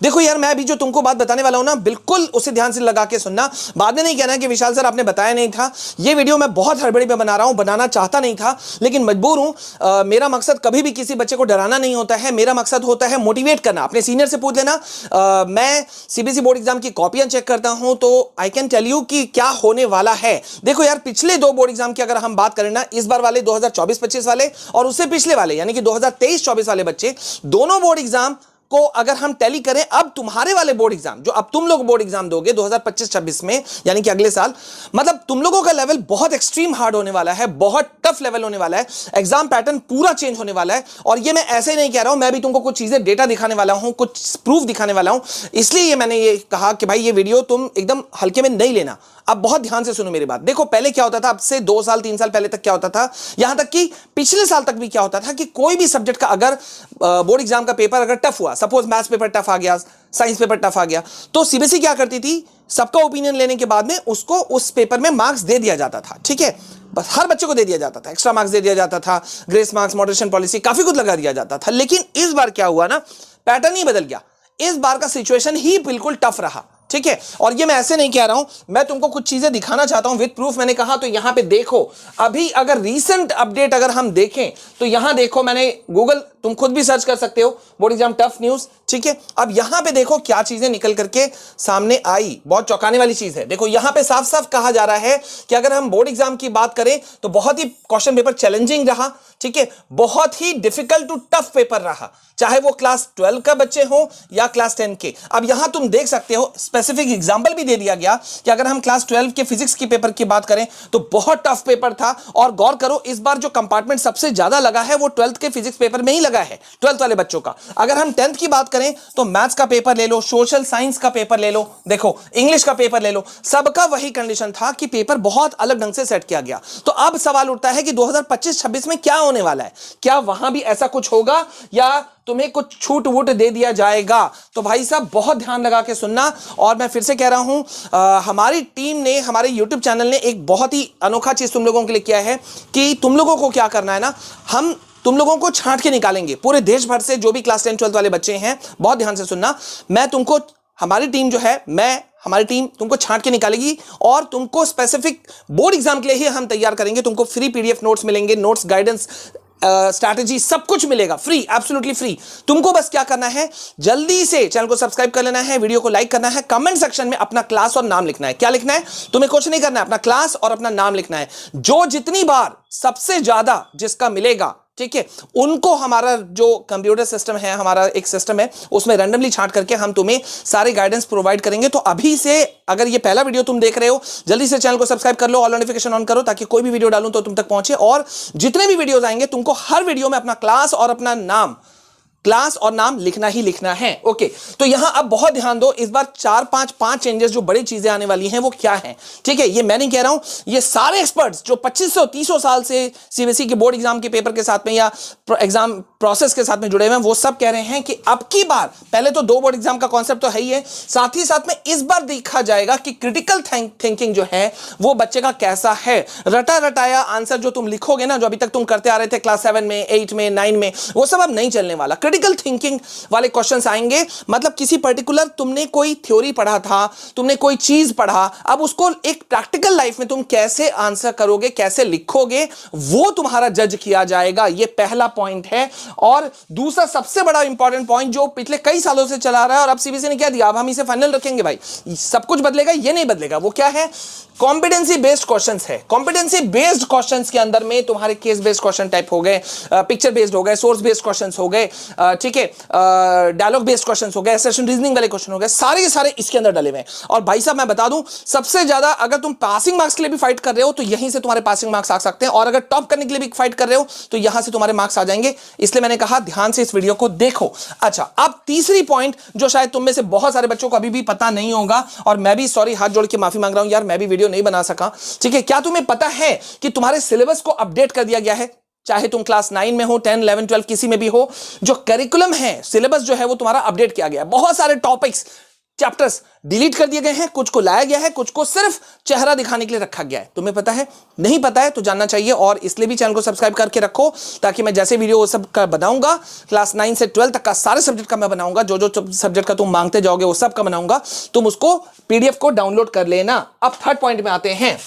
देखो यार, मैं अभी जो तुमको बात बताने वाला हूं ना, बिल्कुल उसे ध्यान से लगा के सुनना। बाद में नहीं कहना कि विशाल सर आपने बताया नहीं था। ये वीडियो मैं बहुत हड़बड़ी में बना रहा हूं, बनाना चाहता नहीं था लेकिन मजबूर हूं। मेरा मकसद कभी भी किसी बच्चे को डराना नहीं होता है, मेरा मकसद होता है मोटिवेट करना। अपने सीनियर से पूछ लेना। मैं सीबीएसई बोर्ड एग्जाम की कॉपियां चेक करता हूं तो आई कैन टेल यू कि क्या होने वाला है। देखो यार, पिछले 2 बोर्ड एग्जाम की अगर हम बात करें ना, इस बार वाले 2024-25 वाले और उससे पिछले वाले यानी कि 2023-24 वाले बच्चे, दोनों बोर्ड एग्जाम को अगर हम टैली करें, अब तुम्हारे वाले बोर्ड एग्जाम जो अब तुम लोग बोर्ड एग्जाम दोगे 2025-26 में यानी कि अगले साल, मतलब तुम लोगों का लेवल बहुत एक्सट्रीम हार्ड होने वाला है, बहुत टफ लेवल होने वाला है। एग्जाम पैटर्न पूरा चेंज होने वाला है। और ये मैं ऐसे नहीं कह रहा हूं, मैं भी तुमको कुछ चीजें डेटा दिखाने वाला हूं, कुछ प्रूफ दिखाने वाला हूं। इसलिए मैंने ये कहा कि भाई ये वीडियो तुम एकदम हल्के में नहीं लेना। अब बहुत ध्यान से सुनो मेरी बात। देखो पहले क्या होता था, अब से 2 साल 3 साल पहले तक क्या होता था, यहां तक कि पिछले साल तक भी क्या होता था कि कोई भी सब्जेक्ट का अगर बोर्ड एग्जाम का पेपर अगर टफ हुआ, सपोज मैथ्स पेपर टफ आ गया, साइंस पेपर टफ आ गया, तो सीबीएसई क्या करती थी, सबका ओपिनियन लेने के बाद में उसको उस पेपर में मार्क्स दे दिया जाता था। ठीक है, बस हर बच्चे को दे दिया जाता था, एक्स्ट्रा मार्क्स दे दिया जाता था, ग्रेस मार्क्स, मॉडरेशन पॉलिसी, काफी कुछ लगा दिया जाता था। लेकिन इस बार क्या हुआ ना, पैटर्न ही बदल गया। इस बार का सिचुएशन ही बिल्कुल टफ रहा। ठीक है, और ये मैं ऐसे नहीं कह रहा हूं, मैं तुमको कुछ चीजें दिखाना चाहता हूं विद प्रूफ। मैंने कहा तो यहां पे देखो, अभी अगर रीसेंट अपडेट अगर हम देखें तो यहां देखो, मैंने गूगल, तुम खुद भी सर्च कर सकते हो, बोर्ड एग्जाम टफ न्यूज। ठीक है, अब यहां पे देखो क्या चीजें निकल करके सामने आई, बहुत चौंकाने वाली चीज है। देखो यहां पे साफ साफ कहा जा रहा है कि अगर हम बोर्ड एग्जाम की बात करें तो बहुत ही क्वेश्चन पेपर चैलेंजिंग रहा। ठीक है, बहुत ही डिफिकल्ट टू टफ पेपर रहा, चाहे वो क्लास 12 का बच्चे हो या क्लास 10 के। अब यहां तुम देख सकते हो, स्पेसिफिक एग्जांपल भी दे दिया गया कि अगर हम क्लास 12 के फिजिक्स के पेपर की बात करें तो बहुत टफ पेपर था। और गौर करो, इस बार जो कंपार्टमेंट सबसे ज्यादा लगा है वो 12th के फिजिक्स पेपर में ही लगा है, 12th वाले बच्चों का। अगर हम 10th की बात करें तो मैथ्स का पेपर ले लो, सोशल साइंस का पेपर ले लो, देखो इंग्लिश का पेपर ले लो, सबका वही कंडीशन था कि पेपर बहुत अलग ढंग से सेट किया गया। तो अब सवाल उठता है कि 2025-26 में क्या होने वाला है, क्या वहां भी ऐसा कुछ होगा या तुम्हें कुछ छूट वूट दे दिया जाएगा। तो भाई साहब बहुत ध्यान लगा के सुनना। और मैं फिर से कह रहा हूं, हमारी टीम ने, हमारे यूट्यूब चैनल ने एक बहुत ही अनोखा चीज तुम लोगों के लिए किया है कि तुम लोगों को क्या करना है ना, हम तुम लोगों को छांट के निकालेंगे पूरे देश भर से, जो भी क्लास 10 12 वाले बच्चे हैं। बहुत ध्यान से सुनना, मैं तुमको, हमारी टीम जो है, हमारी टीम तुमको छांट के निकालेगी और तुमको स्पेसिफिक बोर्ड एग्जाम के लिए ही हम तैयार करेंगे। तुमको फ्री पीडीएफ नोट्स मिलेंगे, नोट्स, गाइडेंस, स्ट्रैटेजी, सब कुछ मिलेगा फ्री, एब्सोल्युटली फ्री। तुमको बस क्या करना है, जल्दी से चैनल को सब्सक्राइब कर लेना है, वीडियो को लाइक करना है, कमेंट सेक्शन में अपना क्लास और नाम लिखना है। क्या लिखना है, तुम्हें कुछ नहीं करना है, अपना क्लास और अपना नाम लिखना है। जो जितनी बार सबसे ज्यादा जिसका मिलेगा, ठीक है, उनको हमारा जो कंप्यूटर सिस्टम है, हमारा एक सिस्टम है, उसमें रैंडमली छांट करके हम तुम्हें सारे गाइडेंस प्रोवाइड करेंगे। तो अभी से अगर ये पहला वीडियो तुम देख रहे हो, जल्दी से चैनल को सब्सक्राइब कर लो, ऑल नोटिफिकेशन ऑन करो ताकि कोई भी वीडियो डालूं तो तुम तक पहुंचे। और जितने भी वीडियोस आएंगे तुमको हर वीडियो में अपना क्लास और अपना नाम, क्लास और नाम लिखना ही लिखना है। ओके, तो यहां अब बहुत ध्यान दो, इस बार 4-5 चेंजेस जो बड़ी चीजें आने वाली हैं वो क्या है। ठीक है, ये मैं नहीं कह रहा हूं, ये सारे एक्सपर्ट्स जो 2500-30 साल से सीबीएसई के बोर्ड एग्जाम के पेपर के साथ में या एग्जाम प्रोसेस के साथ में जुड़े हुए हैं, वो सब कह रहे हैं कि अब की बार, पहले तो 2 बोर्ड एग्जाम का कॉन्सेप्ट तो है ही है, साथ ही साथ में इस बार देखा जाएगा कि क्रिटिकल थिंकिंग जो है वो बच्चे का कैसा है। रटा रटाया आंसर जो तुम लिखोगे ना, जो अभी तक तुम करते आ रहे थे क्लास 7 में, 8 में, 9 में, वो सब अब नहीं चलने वाला। क्रिटिकल थिंकिंग वाले क्वेश्चंस आएंगे, मतलब किसी पर्टिकुलर तुमने कोई थ्योरी पढ़ा था, तुमने कोई चीज पढ़ा, अब उसको एक प्रैक्टिकल लाइफ में तुम कैसे आंसर करोगे, कैसे लिखोगे, वो तुम्हारा जज किया जाएगा। ये पहला पॉइंट है। और दूसरा सबसे बड़ा इंपॉर्टेंट पॉइंट जो पिछले कई सालों से चला रहा है और अब सीबीएसई ने क्या दिया, अब हम इसे फाइनल रखेंगे भाई, सब कुछ बदलेगा, ये नहीं बदलेगा। वो क्या है, कॉम्पिटेंसी बेस्ड क्वेश्चंस है। कॉम्पिटेंसी बेस्ड क्वेश्चंस के अंदर में तुम्हारे केस बेस्ड क्वेश्चन टाइप हो गए, पिक्चर बेस्ड हो गए, सोर्स बेस्ड क्वेश्चंस हो गए, ठीक है, डायलॉग बेस्ड क्वेश्चंस हो गए, एसेशन रीजनिंग वाले क्वेश्चन हो गए, सारे के सारे इसके अंदर डले हुए हैं। और भाई साहब मैं बता दूं, सबसे ज्यादा अगर तुम पासिंग मार्क्स के लिए भी फाइट कर रहे हो तो यहीं से तुम्हारे पासिंग मार्क्स आ सकते हैं, और अगर टॉप करने के लिए भी फाइट कर रहे हो तो यहां से तुम्हारे मार्क्स आ जाएंगे। इसलिए मैंने कहा ध्यान से इस वीडियो को देखो। अच्छा, अब तीसरी पॉइंट जो शायद तुम में से बहुत सारे बच्चों को अभी भी पता नहीं होगा, और मैं भी सॉरी हाथ जोड़ के माफी मांग रहा हूं यार, मैं भी वीडियो नहीं बना सका। ठीक है, क्या तुम्हें पता है कि तुम्हारे सिलेबस को अपडेट कर दिया गया है? चाहे तुम क्लास 9 में हो, 10, 11, 12 किसी में भी हो, जो करिकुलम है, सिलेबस जो है वो तुम्हारा अपडेट किया गया है। बहुत सारे टॉपिक्स चैप्टर्स डिलीट कर दिए गए हैं, कुछ को लाया गया है, कुछ को सिर्फ चेहरा दिखाने के लिए रखा गया है। तुम्हें पता है? नहीं पता है तो जानना चाहिए, और इसलिए भी चैनल को सब्सक्राइब करके रखो ताकि मैं जैसे वीडियो वो सब का बनाऊंगा, क्लास 9 से 12 तक का सारे सब्जेक्ट का मैं बनाऊंगा, जो जो सब्जेक्ट का तुम मांगते जाओगे वो सब का बनाऊंगा, तुम उसको पीडीएफ को डाउनलोड कर लेना। अब थर्ड पॉइंट में आते हैं।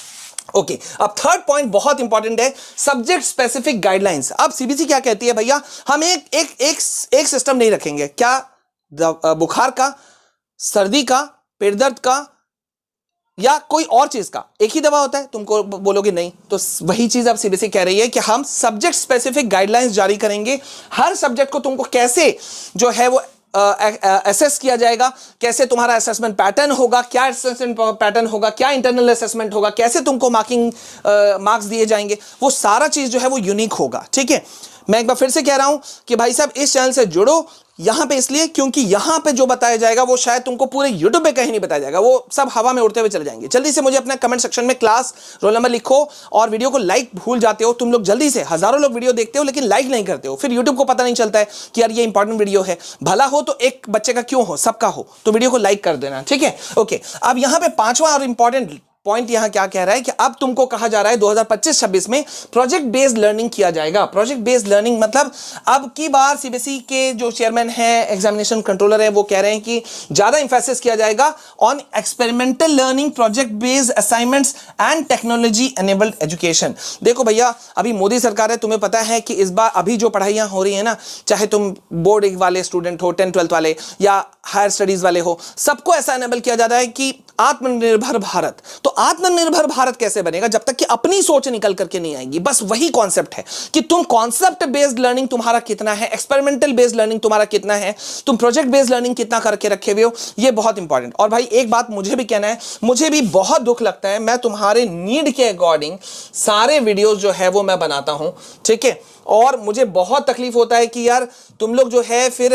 ओके, अब थर्ड पॉइंट बहुत इंपॉर्टेंट है, सब्जेक्ट स्पेसिफिक गाइडलाइंस। अब सीबीएसई क्या कहती है भैया, हम एक सिस्टम नहीं रखेंगे। क्या? बुखार का, सर्दी का, पेट दर्द का या कोई और चीज का एक ही दवा होता है? तुमको बोलोगे नहीं, तो वही चीज अब सीबीएसई कह रही है कि हम सब्जेक्ट स्पेसिफिक गाइडलाइंस जारी करेंगे। हर सब्जेक्ट को तुमको कैसे जो है वो असेस किया जाएगा, कैसे तुम्हारा असेसमेंट पैटर्न होगा, क्या असेसमेंट पैटर्न होगा, क्या इंटरनल असेसमेंट होगा, कैसे तुमको मार्क्स दिए जाएंगे, वो सारा चीज जो है वो यूनिक होगा। ठीक है, मैं एक बार फिर से कह रहा हूं कि भाई साहब इस चैनल से जुड़ो, यहां पे इसलिए क्योंकि यहां पे जो बताया जाएगा वो शायद तुमको पूरे यूट्यूब पे कहीं नहीं बताया जाएगा, वो सब हवा में उड़ते हुए चले जाएंगे। जल्दी से मुझे अपना कमेंट सेक्शन में क्लास, रोल नंबर लिखो, और वीडियो को लाइक भूल जाते हो तुम लोग जल्दी से। हजारों लोग वीडियो देखते हो लेकिन लाइक नहीं करते हो, फिर यूट्यूब को पता नहीं चलता है कि यार ये इंपॉर्टेंट वीडियो है। भला हो तो एक बच्चे का क्यों हो, सबका हो, तो वीडियो को लाइक कर देना। ठीक है, ओके। अब यहां पे पांचवा और इंपॉर्टेंट पॉइंट यहां क्या कह रहा है कि अब तुमको कहा जा रहा है 2025-26 में प्रोजेक्ट बेस्ड लर्निंग किया जाएगा। प्रोजेक्ट बेस्ड लर्निंग मतलब अब की बार सीबीएसई के जो चेयरमैन है, एग्जामिनेशन कंट्रोलर है, वो कह रहे हैं कि ज्यादा इंफेसिस किया जाएगा on experimental learning, project based assignments and technology enabled education. देखो भैया, अभी मोदी सरकार है, तुम्हें पता है कि इस बार अभी जो पढ़ाइयां हो रही है ना, चाहे तुम बोर्ड वाले स्टूडेंट हो, 10th-12th वाले या हायर स्टडीज वाले हो, सबको ऐसा एनेबल किया जाता है कि आत्मनिर्भर भारत। तो आत्मनिर्भर भारत कैसे बनेगा? जब तक कि अपनी सोच निकल करके नहीं आएगी। बस वही कॉन्सेप्ट है कि तुम कॉन्सेप्ट बेस्ड लर्निंग तुम्हारा कितना है, एक्सपेरिमेंटल बेस्ड लर्निंग तुम्हारा कितना है, तुम प्रोजेक्ट बेस्ड लर्निंग कितना करके रखे हुए हो, ये बहुत इंपॉर्टेंट। और भाई एक बात मुझे भी कहना है, मुझे भी बहुत दुख लगता है, मैं तुम्हारे नीड के अकॉर्डिंग सारे वीडियोस जो है वो मैं बनाता हूं, ठीक है, और मुझे बहुत तकलीफ होता है कि यार तुम लोग जो है फिर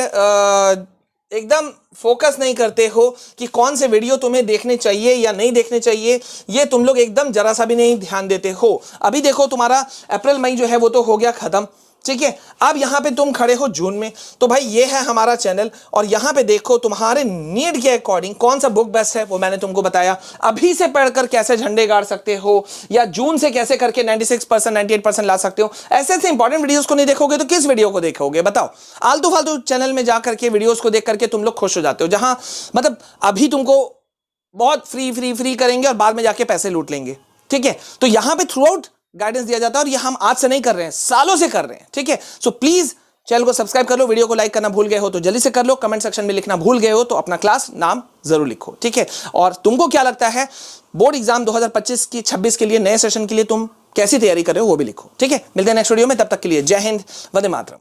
एकदम फोकस नहीं करते हो कि कौन से वीडियो तुम्हें देखने चाहिए या नहीं देखने चाहिए, ये तुम लोग एकदम जरा सा भी नहीं ध्यान देते हो। अभी देखो तुम्हारा अप्रैल मई जो है वो तो हो गया खत्म, ठीक है, अब यहां पे तुम खड़े हो जून में। तो भाई ये है हमारा चैनल, और यहां पे देखो तुम्हारे नीड के अकॉर्डिंग कौन सा बुक बेस्ट है वो मैंने तुमको बताया। अभी से पढ़कर कैसे झंडे गाड़ सकते हो, या जून से कैसे करके 96% 98% ला सकते हो। ऐसे ऐसे इंपॉर्टेंट वीडियोस को नहीं देखोगे तो किस वीडियो को देखोगे बताओ? आलतू फालतू चैनल में जा करके वीडियोस को देख करके तुम लोग खुश हो जाते हो, जहां मतलब अभी तुमको बहुत फ्री करेंगे और बाद में जाके पैसे लूट लेंगे। ठीक है, तो यहां पे थ्रू आउट गाइडेंस दिया जाता है, और ये हम आज से नहीं कर रहे हैं, सालों से कर रहे हैं। ठीक है, सो प्लीज चैनल को सब्सक्राइब कर लो, वीडियो को लाइक करना भूल गए हो तो जल्दी से कर लो, कमेंट सेक्शन में लिखना भूल गए हो तो अपना क्लास नाम जरूर लिखो। ठीक है, और तुमको क्या लगता है बोर्ड एग्जाम 2025-26 के लिए, नए सेशन के लिए तुम कैसी तैयारी कर रहे हो वो भी लिखो। ठीक है, मिलते हैं नेक्स्ट वीडियो में, तब तक के लिए जय हिंद, वंदे मातरम।